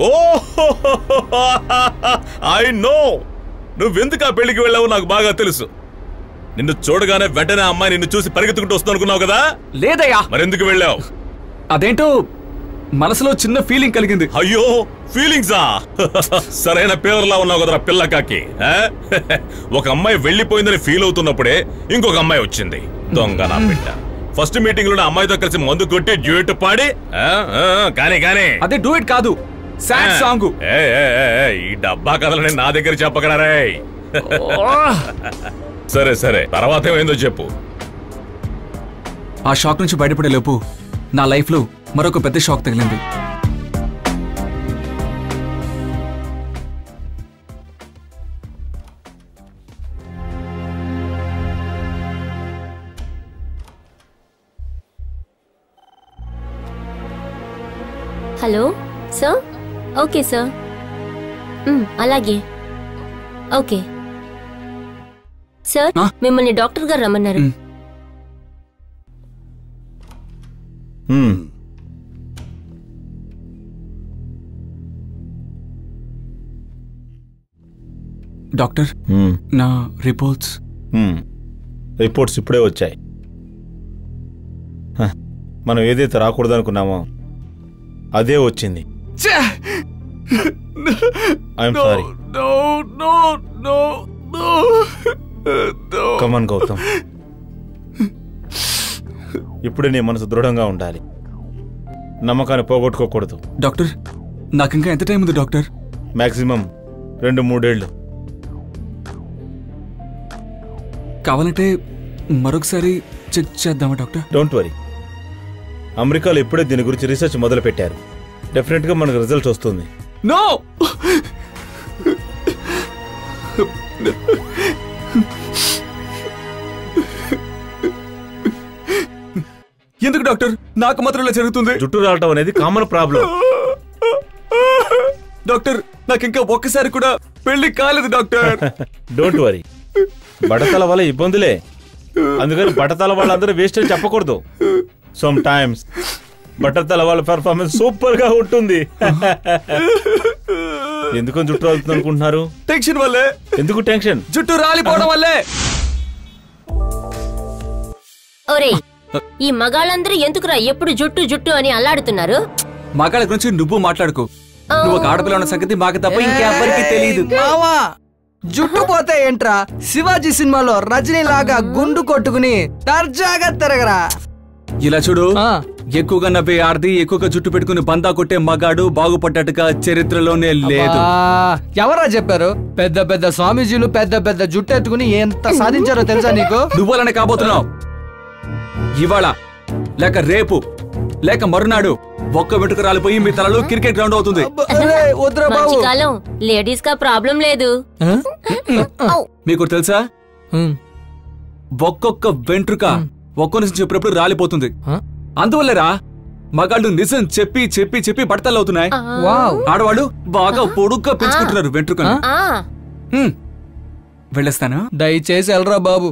Oh I know, నువ్వెందుకు ఆ పెళ్లికి వెళ్ళావు నాకు బాగా తెలుసు. నిన్ను చూడగానే వెంటనే అమ్మాయి నిన్ను చూసి పరిగెత్తుకుంటూ వస్తుంది అనుకున్నావు కదా? లేదయ్యా. మరెందుకు వెళ్ళావు? అదేంటో మనసులో చిన్న ఫీలింగ్ కలిగింది. అయ్యో, ఫీలింగ్సా? సరైన పేరులా ఉన్నావు కదరా పిల్లకాకి. ఒక అమ్మాయి వెళ్ళిపోయిందని ఫీల్ అవుతున్నప్పుడే ఇంకొక అమ్మాయి వచ్చింది. దొంగ నా బిడ్డ. ఫస్ట్ మీటింగ్ లో అమ్మాయితో కలిసి మందు కొట్టి డ్యూయట్ పాడి కానీ అదే డ్యూయట్ కాదు, సాడ్ సాంగ్. ఈ డబ్బా కథలని నా దగ్గర చెప్పకరా రే. సరే సరే, తర్వాత ఏమైందో చెప్పు. ఆ షాక్ నుంచి బయటపడే లోపు నా లైఫ్ లో మరొక పెద్ద షాక్ తగిలింది. Hello sir. ఓకే సార్, అలాగే. ఓకే సార్, మిమ్మల్ని డాక్టర్ గారు రమ్మన్నారు. డాక్టర్, నా రిపోర్ట్స్ ఇప్పుడే వచ్చాయి. మనం ఏదైతే రాకూడదు అనుకున్నామో అదే వచ్చింది. I'm sorry. కమన్ గౌతమ్, ఇప్పుడే నీ మనసు దృఢంగా ఉండాలి. నమ్మకాన్ని పోగొట్టుకోకూడదు. డాక్టర్, నాకింకా ఎంత టైం ఉంది డాక్టర్? మాక్సిమం 2-3 ఏళ్ళు. కావాలంటే మరొకసారి చెక్ చేద్దామా డాక్టర్? డోంట్ వరీ, అమెరికాలో ఇప్పుడే దీని గురించి రీసెర్చ్ మొదలు పెట్టారు. డెఫినెట్ గా మనకు రిజల్ట్ వస్తుంది. నో, ఎందుకు డాక్టర్ నాకు మాత్రం ఇలా జరుగుతుంది? జుట్టు రావటం అనేది కామన్ ప్రాబ్లం. డాక్టర్, నాకు ఇంకా ఒక్కసారి కూడా పెళ్లి కాలేదు డాక్టర్. డోంట్ వరీ, బడతల వల్ల ఇబ్బందులే. అందుకని బట్టతల వాళ్ళందరూ వేస్ట్ అని చెప్పకూడదు. సమ్ టైమ్స్ బట్టతల వాళ్ళ పెర్ఫార్మెన్స్ సూపర్ గా ఉంటుంది. ఎందుకని జుట్టు రాలుతుంది అనుకుంటున్నారు? టెన్షన్ వల్లే. ఎందుకు టెన్షన్? జుట్టు రాలిపోవడం వల్లే. ఒరేయ్, ఈ మగాళ్ళందరూ ఎందుకురా ఎప్పుడు జుట్టు జుట్టు అని అల్లాడుతున్నారు? మగాళ్ళ గురించి నువ్వు మాట్లాడుకో. నువ్వు ఒక ఆడపిల్ల ఉన్న సంగతి మాకు తప్ప ఇంకెవ్వరికి తెలియదు. జుట్టు పోతే ఏంట్రా, శివాజీ సినిమాలో రజనీ లాగా గుండు కొట్టుకుని దర్జాగా తిరగరా. ఇలా చూడు, ఎక్కువగా నవ్వే ఆర్ది, ఎక్కువగా జుట్టు పెట్టుకుని బందా కొట్టే మగాడు బాగుపడ్డట్టుగా చరిత్రలోనే లేదు. ఎవరా చెప్పారు? పెద్ద పెద్ద స్వామీజీలు పెద్ద పెద్ద జుట్టు ఎత్తుకుని ఎంత సాధించారో తెలుసా నీకు? నువ్వులనే కాబోతున్నావు. ఇవాళ లేక రేపు లేక మరునాడు ఒక్క వెంట్రుక రాలిపోయి మీ తలలో క్రికెట్ గ్రౌండ్ అవుతుంది. లేడీస్ కా ప్రాబ్లం లేదు. మీకు తెలుసా, ఒక్కొక్క వెంట్రుక ఒక్కో నిజం చెప్పినప్పుడు రాలిపోతుంది. అందువల్లరా మగాళ్ళు నిజం చెప్పి చెప్పి చెప్పి బట్టలు అవుతున్నాయి. ఆడవాళ్ళు బాగా పొడుగ్గా పెంచుకుంటున్నారు వెంట్రుకను. వెళ్ళేస్తాను. దయచేసి వెళ్ళరా బాబు.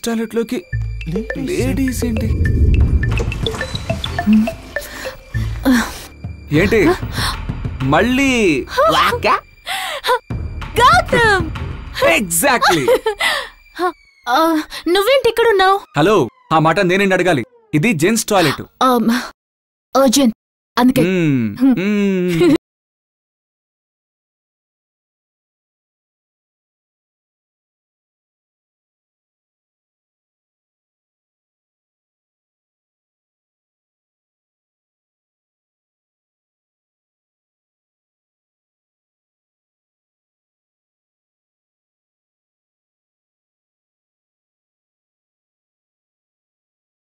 టాయిలెట్ లోకి లేడీస్ ఏంటి? ఏంటి మళ్ళీ? ఎగ్జాక్ట్లీ. నువ్వేంటి ఇక్కడున్నావు? హలో, ఆ మాట నేనేంటి అడగాలి? ఇది జెంట్స్ టాయిలెట్. అర్జెంట్ అందుకే